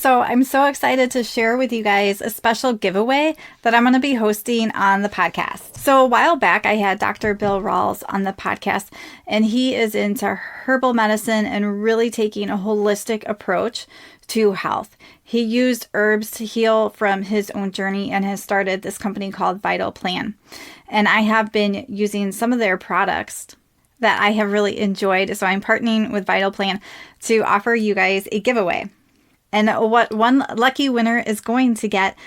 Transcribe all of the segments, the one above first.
So I'm so excited to share with you guys a special giveaway that I'm going to be hosting on the podcast. So a while back, I had Dr. Bill Rawls on the podcast, and he is into herbal medicine and really taking a holistic approach to health. He used herbs to heal from his own journey and has started this company called Vital Plan. And I have been using some of their products that I have really enjoyed. So I'm partnering with Vital Plan to offer you guys a giveaway. And what one lucky winner is going to get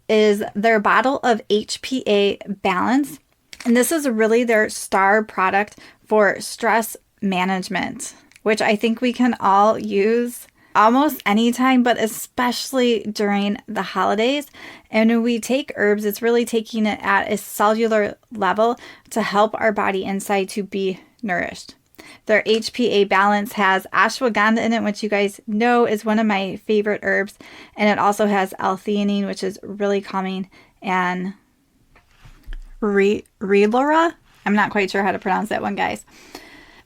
is their bottle of HPA Balance. And this is really their star product for stress management, which I think we can all use almost anytime, but especially during the holidays. And when we take herbs, it's really taking it at a cellular level to help our body inside to be nourished. Their HPA Balance has ashwagandha in it, which you guys know is one of my favorite herbs. And it also has L-theanine, which is really calming, and relora. I'm not quite sure how to pronounce that one, guys.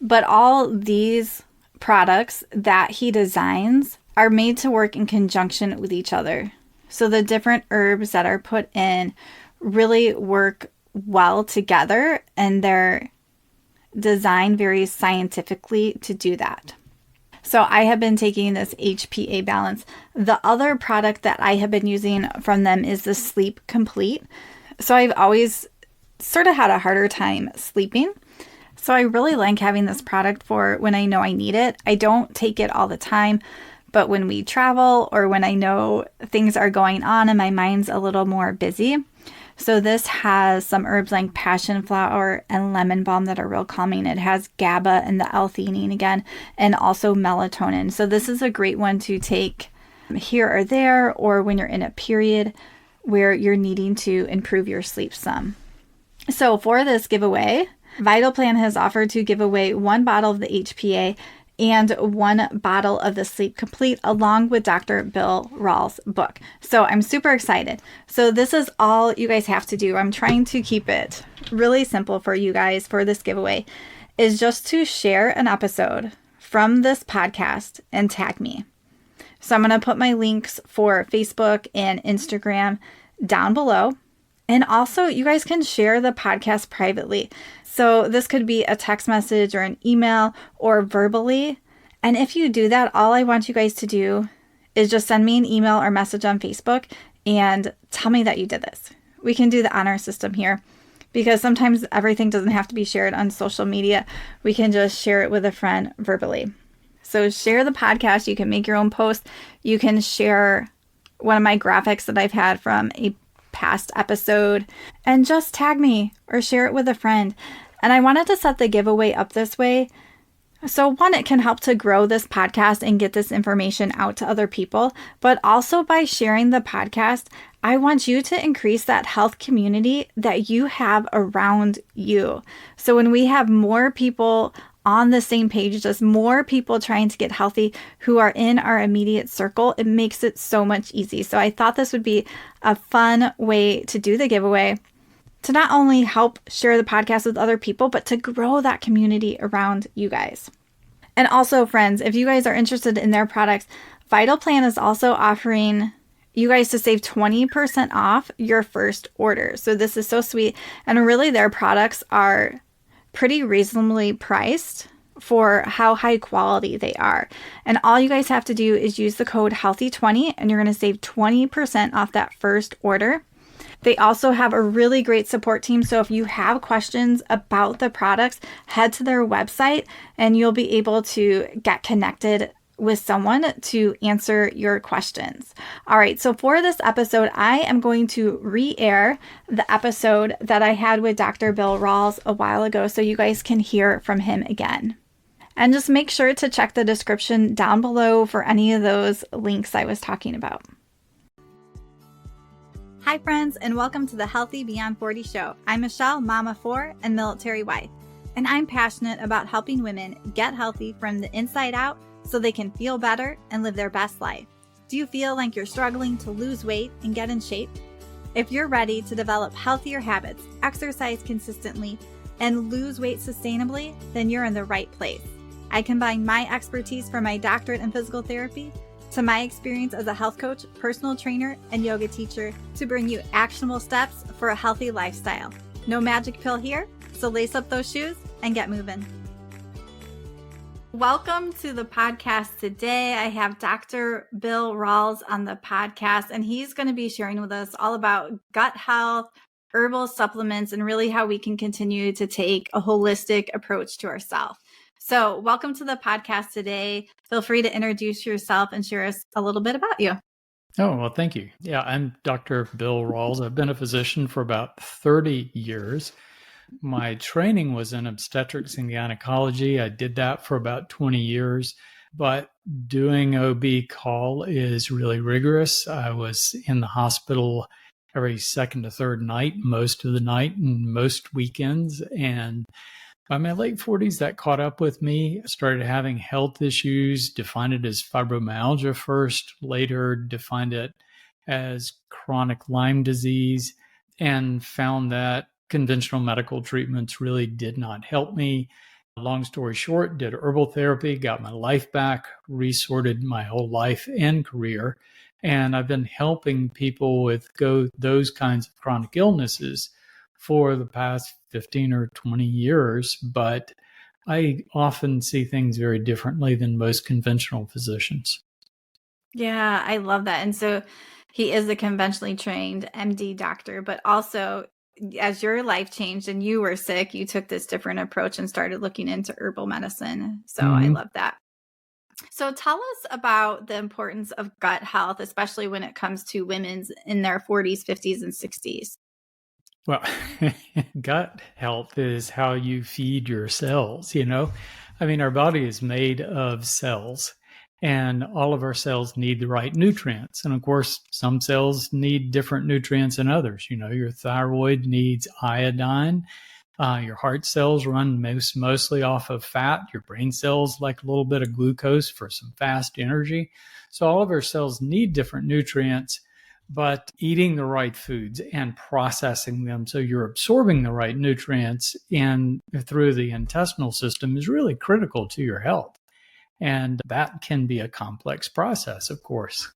But all these products that he designs are made to work in conjunction with each other. So the different herbs that are put in really work well together, and they're designed very scientifically to do that. So I have been taking this HPA Balance. The other product that I have been using from them is the Sleep Complete. So I've always sort of had a harder time sleeping. So I really like having this product for when I know I need it. I don't take it all the time, but when we travel or when I know things are going on and my mind's a little more busy. So this has some herbs like passion flower and lemon balm that are real calming. It has GABA and the L-theanine again, and also melatonin. So this is a great one to take here or there, or when you're in a period where you're needing to improve your sleep some. So for this giveaway, Vital Plan has offered to give away one bottle of the HPA and one bottle of the Sleep Complete along with Dr. Bill Rawls' book. So I'm super excited. So this is all you guys have to do. I'm trying to keep it really simple for you guys for this giveaway, is just to share an episode from this podcast and tag me. So I'm going to put my links for Facebook and Instagram down below. And also, you guys can share the podcast privately. So this could be a text message or an email or verbally. And if you do that, all I want you guys to do is just send me an email or message on Facebook and tell me that you did this. We can do the honor system here, because sometimes everything doesn't have to be shared on social media. We can just share it with a friend verbally. So share the podcast. You can make your own post. You can share one of my graphics that I've had from a past episode and just tag me or share it with a friend. And I wanted to set the giveaway up this way. So one, it can help to grow this podcast and get this information out to other people. But also by sharing the podcast, I want you to increase that health community that you have around you. So when we have more people on the same page, just more people trying to get healthy who are in our immediate circle, it makes it so much easy. So I thought this would be a fun way to do the giveaway, to not only help share the podcast with other people, but to grow that community around you guys. And also, friends, if you guys are interested in their products, Vital Plan is also offering you guys to save 20% off your first order. So this is so sweet. And really, their products are pretty reasonably priced for how high quality they are. And all you guys have to do is use the code HEALTHY20 and you're going to save 20% off that first order. They also have a really great support team. So if you have questions about the products, head to their website and you'll be able to get connected with someone to answer your questions. All right, so for this episode, I am going to re-air the episode that I had with Dr. Bill Rawls a while ago so you guys can hear from him again. And just make sure to check the description down below for any of those links I was talking about. Hi friends, and welcome to the Healthy Beyond 40 show. I'm Michele, mom of 4 and military wife, and I'm passionate about helping women get healthy from the inside out so they can feel better and live their best life. Do you feel like you're struggling to lose weight and get in shape? If you're ready to develop healthier habits, exercise consistently, and lose weight sustainably, then you're in the right place. I combine my expertise from my doctorate in physical therapy to my experience as a health coach, personal trainer, and yoga teacher to bring you actionable steps for a healthy lifestyle. No magic pill here, so lace up those shoes and get moving. Welcome to the podcast today. I have Dr. Bill Rawls on the podcast, and he's going to be sharing with us all about gut health, herbal supplements, and really how we can continue to take a holistic approach to ourselves. So welcome to the podcast today. Feel free to introduce yourself and share us a little bit about you. Oh, well, thank you. Yeah, I'm Dr. Bill Rawls. I've been a physician for about 30 years. My training was in obstetrics and gynecology. I did that for about 20 years, but doing OB call is really rigorous. I was in the hospital every second to third night, most of the night and most weekends. And by my late 40s, that caught up with me. I started having health issues, defined it as fibromyalgia first, later defined it as chronic Lyme disease, and found that conventional medical treatments really did not help me. Long story short, did herbal therapy, got my life back, resorted my whole life and career. And I've been helping people with those kinds of chronic illnesses for the past 15 or 20 years. But I often see things very differently than most conventional physicians. Yeah, I love that. And so he is a conventionally trained MD doctor, but also as your life changed and you were sick, you took this different approach and started looking into herbal medicine. So I love that. So tell us about the importance of gut health, especially when it comes to women in their 40s, 50s, and 60s. Well, gut health is how you feed your cells, I mean, our body is made of cells. And all of our cells need the right nutrients. And of course, some cells need different nutrients than others. Your thyroid needs iodine. Your heart cells run mostly off of fat. Your brain cells like a little bit of glucose for some fast energy. So all of our cells need different nutrients, but eating the right foods and processing them so you're absorbing the right nutrients through the intestinal system is really critical to your health. And that can be a complex process, of course.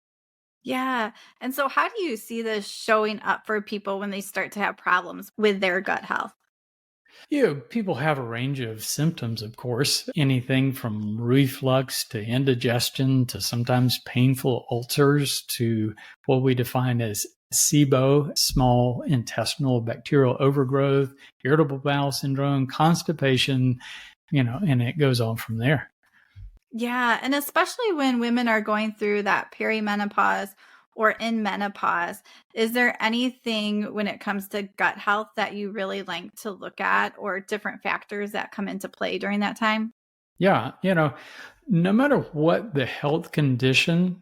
Yeah. And so how do you see this showing up for people when they start to have problems with their gut health? People have a range of symptoms, of course, anything from reflux to indigestion to sometimes painful ulcers to what we define as SIBO, small intestinal bacterial overgrowth, irritable bowel syndrome, constipation, and it goes on from there. Yeah. And especially when women are going through that perimenopause or in menopause, is there anything when it comes to gut health that you really like to look at or different factors that come into play during that time? Yeah. No matter what the health condition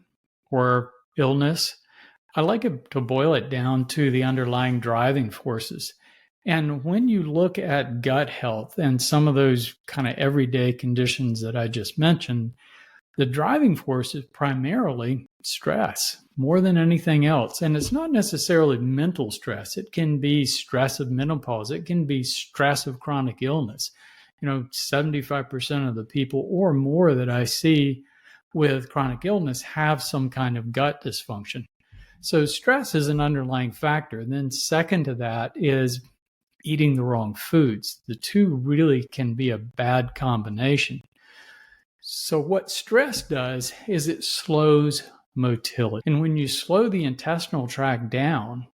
or illness, I like it to boil it down to the underlying driving forces. And when you look at gut health and some of those kind of everyday conditions that I just mentioned, the driving force is primarily stress more than anything else. And it's not necessarily mental stress. It can be stress of menopause. It can be stress of chronic illness. 75% of the people or more that I see with chronic illness have some kind of gut dysfunction. So stress is an underlying factor. And then second to that is eating the wrong foods. The two really can be a bad combination. So what stress does is it slows motility. And when you slow the intestinal tract down,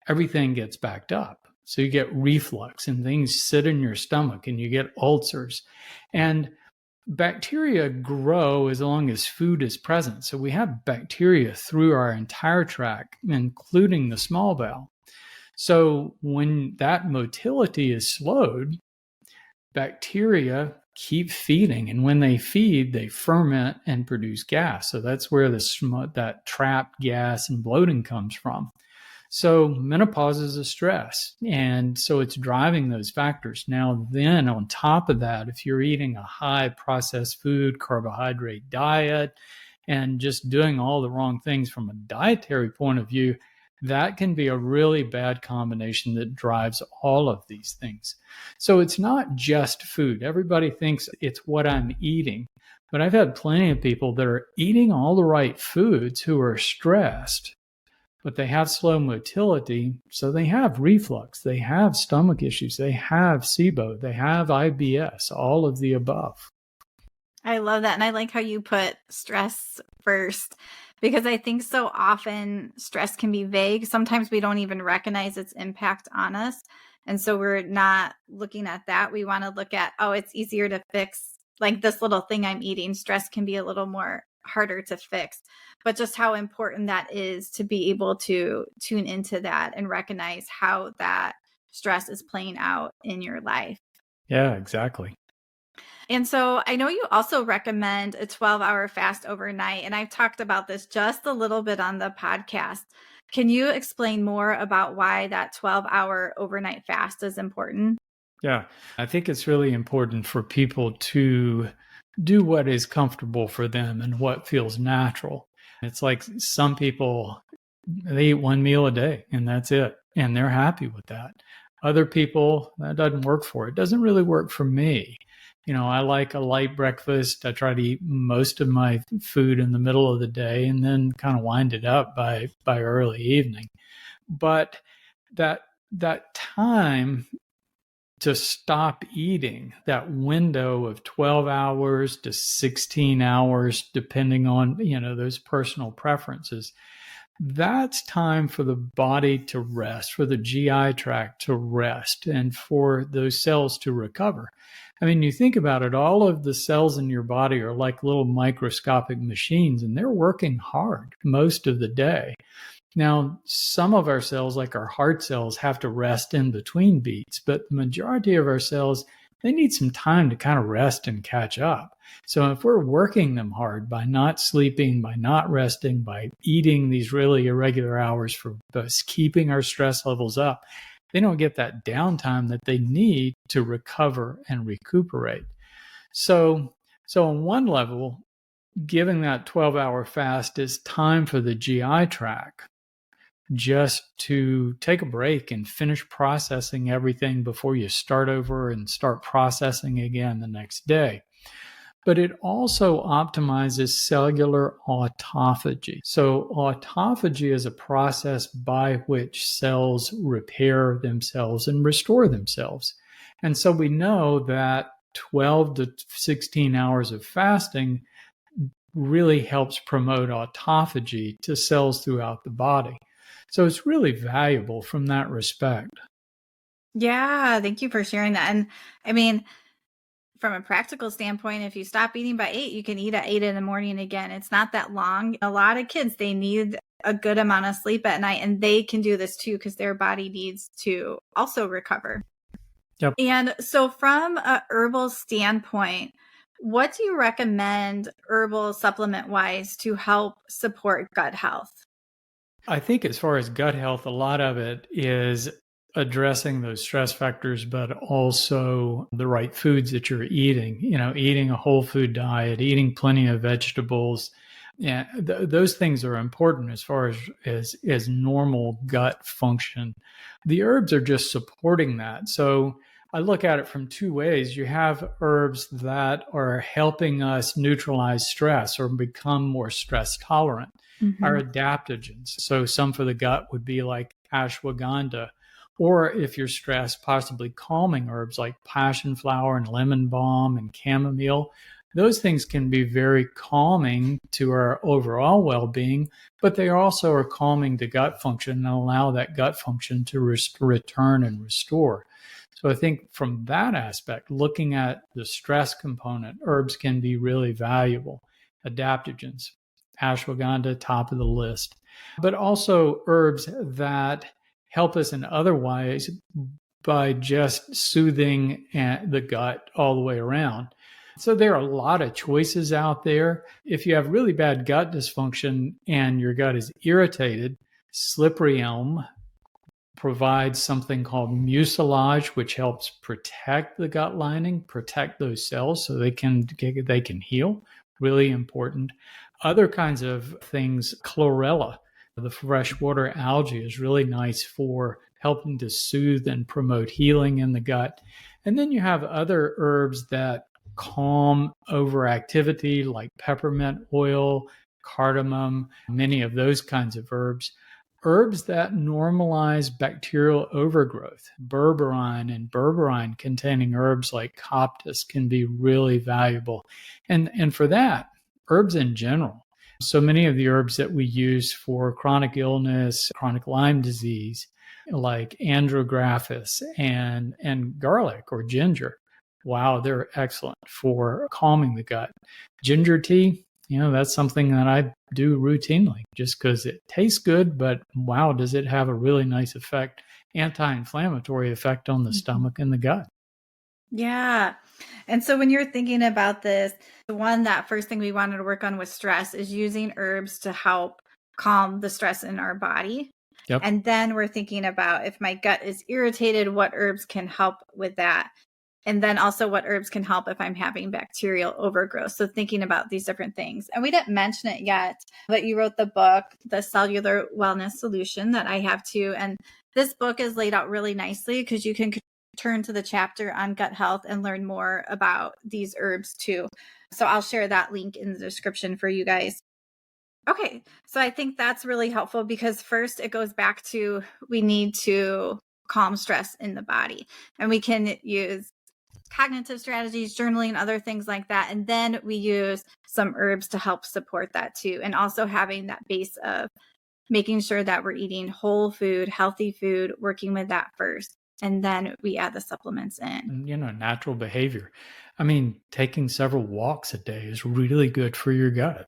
everything gets backed up. So you get reflux and things sit in your stomach and you get ulcers. And bacteria grow as long as food is present. So we have bacteria through our entire tract, including the small bowel. So when that motility is slowed, bacteria keep feeding. And when they feed, they ferment and produce gas. So that's where that trapped gas and bloating comes from. So menopause is a stress. And so it's driving those factors. Now, then on top of that, if you're eating a high processed food, carbohydrate diet, and just doing all the wrong things from a dietary point of view, that can be a really bad combination that drives all of these things. So it's not just food. Everybody thinks it's what I'm eating, But I've had plenty of people that are eating all the right foods who are stressed, but they have slow motility. So they have reflux, they have stomach issues, they have SIBO, they have IBS, all of the above. I love that. And I like how you put stress first, because I think so often stress can be vague. Sometimes we don't even recognize its impact on us. And so we're not looking at that. We want to look at, oh, it's easier to fix, like this little thing I'm eating. Stress can be a little more harder to fix, but just how important that is to be able to tune into that and recognize how that stress is playing out in your life. Yeah, exactly. And so I know you also recommend a 12-hour fast overnight, and I've talked about this just a little bit on the podcast. Can you explain more about why that 12-hour overnight fast is important? Yeah, I think it's really important for people to do what is comfortable for them and what feels natural. It's like some people, they eat one meal a day and that's it, and they're happy with that. Other people, that doesn't work for. It doesn't really work for me. I like a light breakfast. I try to eat most of my food in the middle of the day and then kind of wind it up by early evening. But that time to stop eating, that window of 12 hours to 16 hours, depending on, those personal preferences, that's time for the body to rest, for the GI tract to rest, and for those cells to recover. I mean, you think about it, all of the cells in your body are like little microscopic machines, and they're working hard most of the day. Now, some of our cells, like our heart cells, have to rest in between beats, but the majority of our cells, they need some time to kind of rest and catch up. So if we're working them hard by not sleeping, by not resting, by eating these really irregular hours for us, keeping our stress levels up, they don't get that downtime that they need to recover and recuperate. So on one level, giving that 12-hour fast is time for the GI tract just to take a break and finish processing everything before you start over and start processing again the next day. But it also optimizes cellular autophagy. So autophagy is a process by which cells repair themselves and restore themselves. And so we know that 12 to 16 hours of fasting really helps promote autophagy to cells throughout the body. So it's really valuable from that respect. Yeah, thank you for sharing that. And I mean, from a practical standpoint, if you stop eating by 8, you can eat at 8 in the morning again. It's not that long. A lot of kids, they need a good amount of sleep at night, and they can do this too because their body needs to also recover. Yep. And so from a herbal standpoint, what do you recommend herbal supplement wise to help support gut health? I think as far as gut health, a lot of it is addressing those stress factors, but also the right foods that you're eating, eating a whole food diet, eating plenty of vegetables. Yeah, those things are important as far as normal gut function. The herbs are just supporting that. So I look at it from two ways. You have herbs that are helping us neutralize stress or become more stress tolerant. Are adaptogens. So some for the gut would be like ashwagandha, or if you're stressed, possibly calming herbs like passion flower and lemon balm and chamomile. Those things can be very calming to our overall well-being, but they also are calming to gut function and allow that gut function to return and restore. So I think from that aspect, looking at the stress component, herbs can be really valuable. Adaptogens, ashwagandha, top of the list, but also herbs that help us in other ways by just soothing the gut all the way around. So there are a lot of choices out there. If you have really bad gut dysfunction and your gut is irritated, slippery elm provides something called mucilage, which helps protect the gut lining, protect those cells so they can heal. Really important. Other kinds of things, chlorella, the freshwater algae, is really nice for helping to soothe and promote healing in the gut. And then you have other herbs that calm overactivity like peppermint oil, cardamom, many of those kinds of herbs. Herbs that normalize bacterial overgrowth, berberine and berberine containing herbs like coptis can be really valuable. And for that, herbs in general. So many of the herbs that we use for chronic illness, chronic Lyme disease, like andrographis and garlic or ginger, wow, they're excellent for calming the gut. Ginger tea, that's something that I do routinely just because it tastes good, but wow, does it have a really nice effect, anti-inflammatory effect on the stomach and the gut. Yeah. And so when you're thinking about this, that first thing we wanted to work on with stress is using herbs to help calm the stress in our body. Yep. And then we're thinking about if my gut is irritated, what herbs can help with that. And then also what herbs can help if I'm having bacterial overgrowth. So thinking about these different things. And we didn't mention it yet, but you wrote the book, The Cellular Wellness Solution, that I have too. And this book is laid out really nicely because you can turn to the chapter on gut health and learn more about these herbs too. So I'll share that link in the description for you guys. Okay, so I think that's really helpful because first it goes back to we need to calm stress in the body, and we can use cognitive strategies, journaling, other things like that. And then we use some herbs to help support that too. And also having that base of making sure that we're eating whole food, healthy food, working with that first. And then we add the supplements in. Natural behavior. I mean, taking several walks a day is really good for your gut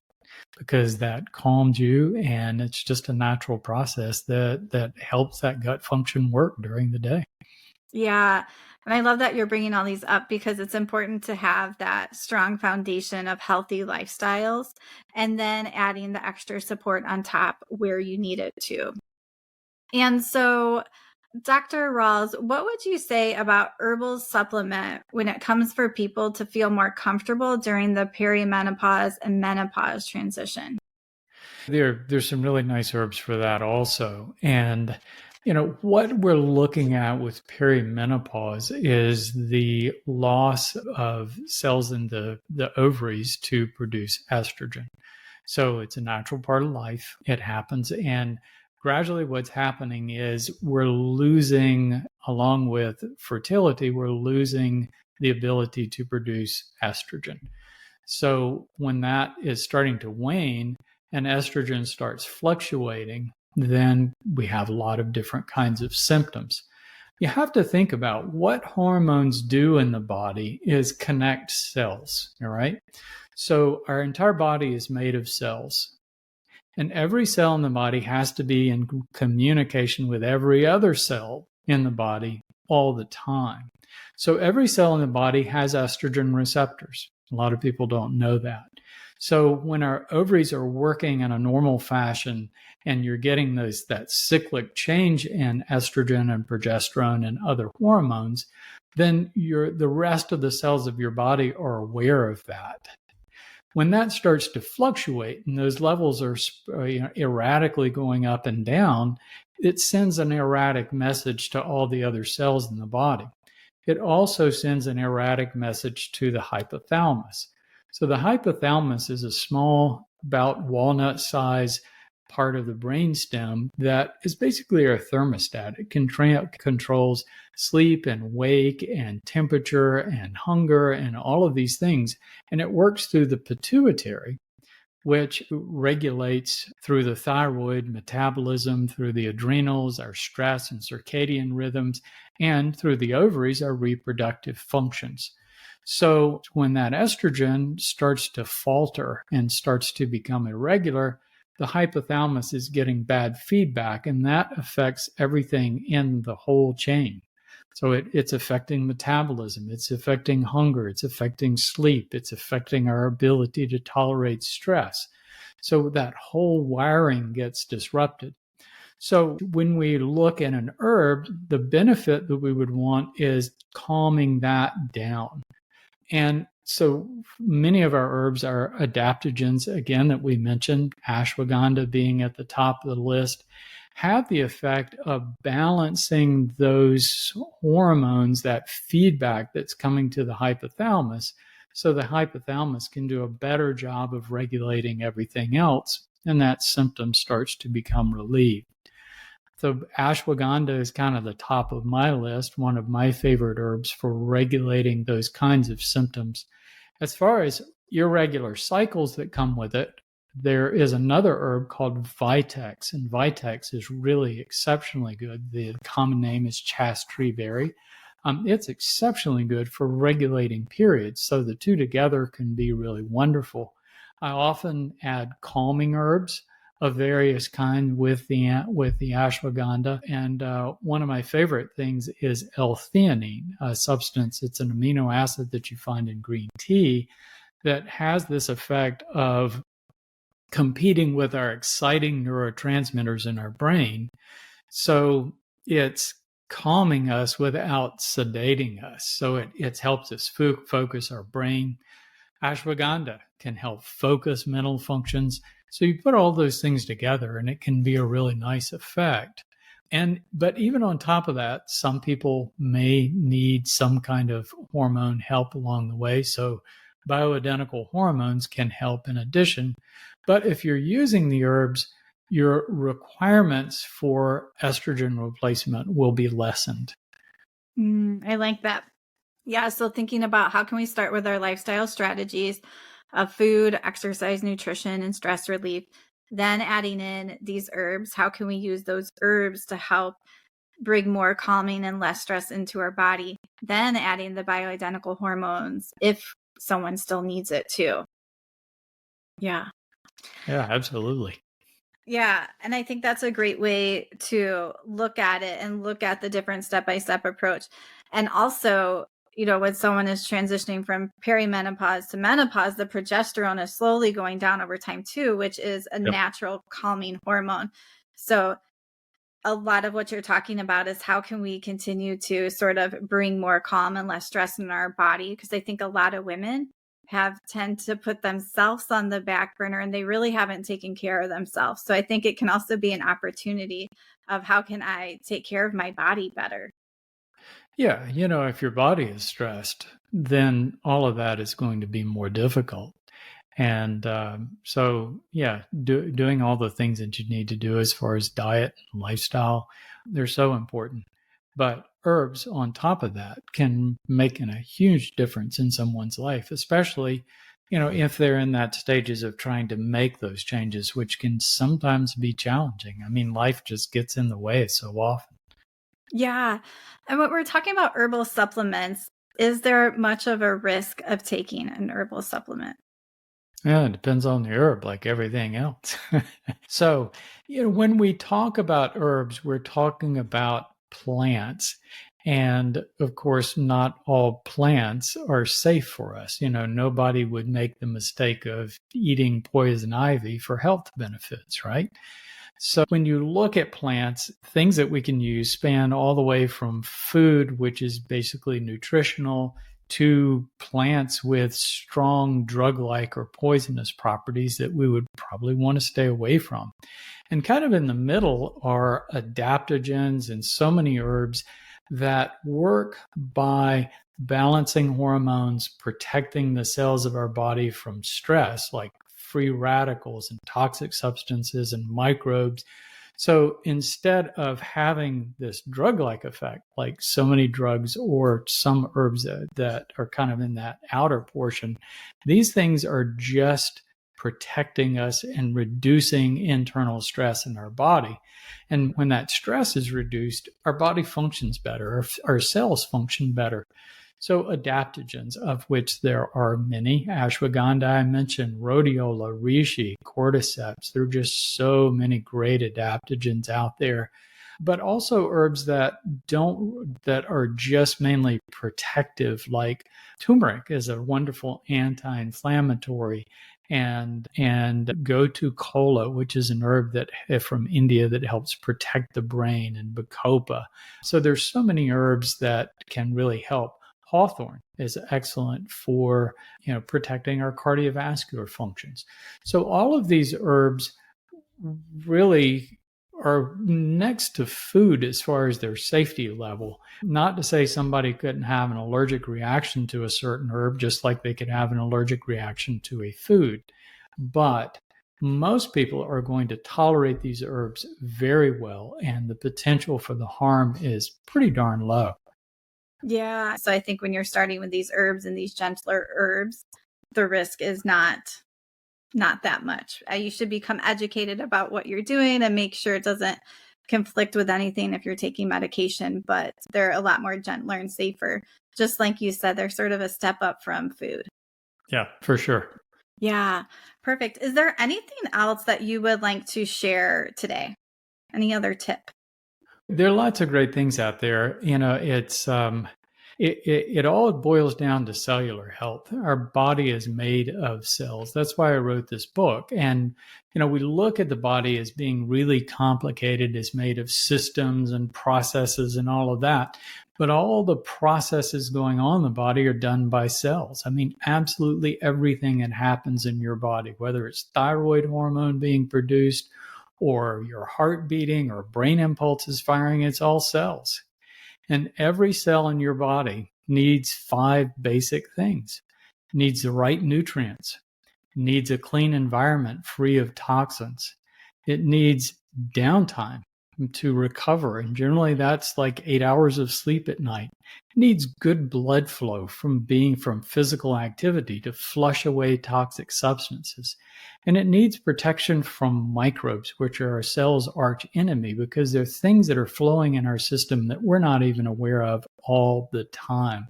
because that calms you, and it's just a natural process that helps that gut function work during the day. Yeah. And I love that you're bringing all these up because it's important to have that strong foundation of healthy lifestyles and then adding the extra support on top where you need it to. And so, Dr. Rawls, what would you say about herbal supplement when it comes for people to feel more comfortable during the perimenopause and menopause transition? There's some really nice herbs for that also. And what we're looking at with perimenopause is the loss of cells in the ovaries to produce estrogen. So it's a natural part of life. It happens. And gradually what's happening is we're losing, along with fertility, we're losing the ability to produce estrogen. So when that is starting to wane and estrogen starts fluctuating, then we have a lot of different kinds of symptoms. You have to think about what hormones do in the body is connect cells, all right? So our entire body is made of cells. And every cell in the body has to be in communication with every other cell in the body all the time. So every cell in the body has estrogen receptors. A lot of people don't know that. So when our ovaries are working in a normal fashion and you're getting that cyclic change in estrogen and progesterone and other hormones, then the rest of the cells of your body are aware of that. When that starts to fluctuate and those levels are erratically going up and down, it sends an erratic message to all the other cells in the body. It also sends an erratic message to the hypothalamus. So the hypothalamus is a small, about walnut size part of the brainstem that is basically our thermostat. It controls sleep and wake and temperature and hunger and all of these things. And it works through the pituitary, which regulates through the thyroid metabolism, through the adrenals, our stress and circadian rhythms, and through the ovaries, our reproductive functions. So when that estrogen starts to falter and starts to become irregular, the hypothalamus is getting bad feedback, and that affects everything in the whole chain. So it's affecting metabolism, it's affecting hunger, it's affecting sleep, it's affecting our ability to tolerate stress. So that whole wiring gets disrupted. So when we look at an herb, the benefit that we would want is calming that down. And so many of our herbs are adaptogens, again, that we mentioned, ashwagandha being at the top of the list, have the effect of balancing those hormones, that feedback that's coming to the hypothalamus, So the hypothalamus can do a better job of regulating everything else, and that symptom starts to become relieved. So ashwagandha is kind of the top of my list, one of my favorite herbs for regulating those kinds of symptoms. As far as irregular cycles that come with it, there is another herb called Vitex, and Vitex is really exceptionally good. The common name is chaste tree berry. It's exceptionally good for regulating periods, so the two together can be really wonderful. I often add calming herbs of various kind with the ashwagandha, and one of my favorite things is L-theanine, a substance. It's an amino acid that you find in green tea that has this effect of competing with our exciting neurotransmitters in our brain. So it's calming us without sedating us. So it helps us focus our brain. Ashwagandha can help focus mental functions. So you put all those things together and it can be a really nice effect. But even on top of that, some people may need some kind of hormone help along the way. So bioidentical hormones can help in addition. But if you're using the herbs, your requirements for estrogen replacement will be lessened. I like that. Yeah, so thinking about how can we start with our lifestyle strategies of food, exercise, nutrition, and stress relief, then adding in these herbs. How can we use those herbs to help bring more calming and less stress into our body? Then adding the bioidentical hormones if someone still needs it too. Yeah. Yeah, absolutely. Yeah. And I think that's a great way to look at it and look at the different step-by-step approach. And also, when someone is transitioning from perimenopause to menopause, the progesterone is slowly going down over time too, which is a natural calming hormone. So a lot of what you're talking about is how can we continue to sort of bring more calm and less stress in our body? Because I think a lot of women tend to put themselves on the back burner and they really haven't taken care of themselves. So I think it can also be an opportunity of how can I take care of my body better? Yeah, if your body is stressed, then all of that is going to be more difficult. And doing all the things that you need to do as far as diet and lifestyle, they're so important. But herbs on top of that can make a huge difference in someone's life, especially, if they're in that stages of trying to make those changes, which can sometimes be challenging. I mean, life just gets in the way so often. Yeah. And when we're talking about herbal supplements, is there much of a risk of taking an herbal supplement? Yeah, it depends on the herb, like everything else. So, when we talk about herbs, we're talking about plants. And of course, not all plants are safe for us. Nobody would make the mistake of eating poison ivy for health benefits, right? So when you look at plants, things that we can use span all the way from food, which is basically nutritional, to plants with strong drug-like or poisonous properties that we would probably want to stay away from. And kind of in the middle are adaptogens and so many herbs that work by balancing hormones, protecting the cells of our body from stress, like free radicals and toxic substances and microbes. So instead of having this drug-like effect, like so many drugs or some herbs that are kind of in that outer portion, these things are just protecting us and reducing internal stress in our body. And when that stress is reduced, our body functions better, our cells function better. So adaptogens, of which there are many, ashwagandha, I mentioned, rhodiola, reishi, cordyceps. There are just so many great adaptogens out there. But also herbs that are just mainly protective, like turmeric is a wonderful anti-inflammatory, and gotu kola, which is an herb that from India that helps protect the brain, and bacopa. So there's so many herbs that can really help. Hawthorn is excellent for protecting our cardiovascular functions. So all of these herbs really are next to food as far as their safety level. Not to say somebody couldn't have an allergic reaction to a certain herb, just like they could have an allergic reaction to a food. But most people are going to tolerate these herbs very well, and the potential for the harm is pretty darn low. Yeah. So I think when you're starting with these herbs and these gentler herbs, the risk is not that much. You should become educated about what you're doing and make sure it doesn't conflict with anything if you're taking medication, but they're a lot more gentler and safer. Just like you said, they're sort of a step up from food. Yeah, for sure. Yeah, perfect. Is there anything else that you would like to share today? Any other tip? There are lots of great things out there. It all boils down to cellular health. Our body is made of cells. That's why I wrote this book. And we look at the body as being really complicated. It's made of systems and processes and all of that. But all the processes going on in the body are done by cells. I mean, absolutely everything that happens in your body, whether it's thyroid hormone being produced or your heart beating or brain impulses firing, it's all cells. And every cell in your body needs 5 basic things. It needs the right nutrients, it needs a clean environment free of toxins. It needs downtime to recover. And generally that's like 8 hours of sleep at night. It needs good blood flow from physical activity to flush away toxic substances. And it needs protection from microbes, which are our cell's arch enemy, because they're things that are flowing in our system that we're not even aware of all the time.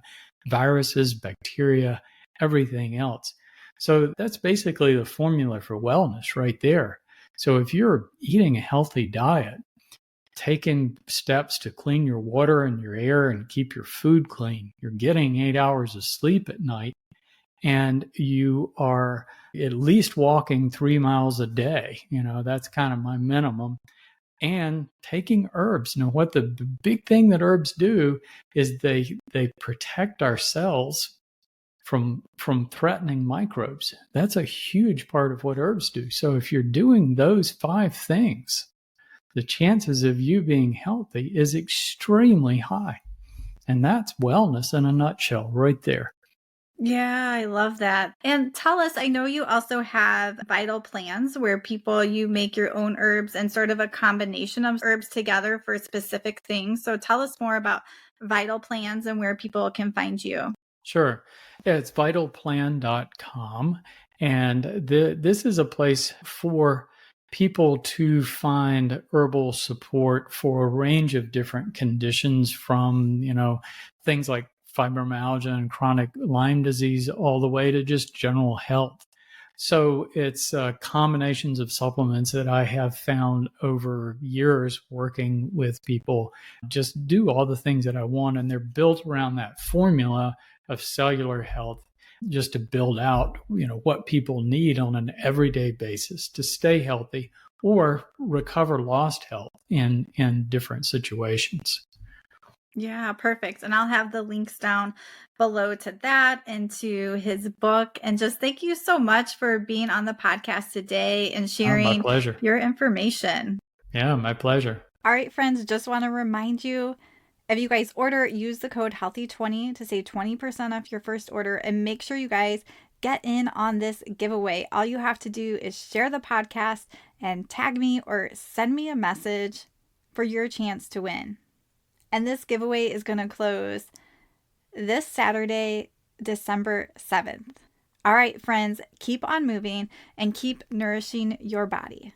Viruses, bacteria, everything else. So that's basically the formula for wellness right there. So if you're eating a healthy diet, taking steps to clean your water and your air and keep your food clean, you're getting 8 hours of sleep at night, and you are at least walking 3 miles a day. That's kind of my minimum. And taking herbs. What the big thing that herbs do is they protect our cells from threatening microbes. That's a huge part of what herbs do. So if you're doing those 5 things, the chances of you being healthy is extremely high. And that's wellness in a nutshell right there. Yeah, I love that. And tell us, I know you also have vital plans where you make your own herbs and sort of a combination of herbs together for specific things. So tell us more about vital plans and where people can find you. Sure. Yeah, it's vitalplan.com. And this is a place for people to find herbal support for a range of different conditions, from, things like fibromyalgia and chronic Lyme disease all the way to just general health. So it's combinations of supplements that I have found over years working with people just do all the things that I want. And they're built around that formula of cellular health, just to build out, what people need on an everyday basis to stay healthy or recover lost health in different situations. Yeah, perfect. And I'll have the links down below to that and to his book. And just thank you so much for being on the podcast today and sharing my pleasure. Your information. Yeah, my pleasure. All right, friends, just want to remind you, if you guys order, use the code HEALTHY20 to save 20% off your first order, and make sure you guys get in on this giveaway. All you have to do is share the podcast and tag me or send me a message for your chance to win. And this giveaway is going to close this Saturday, December 7th. All right, friends, keep on moving and keep nourishing your body.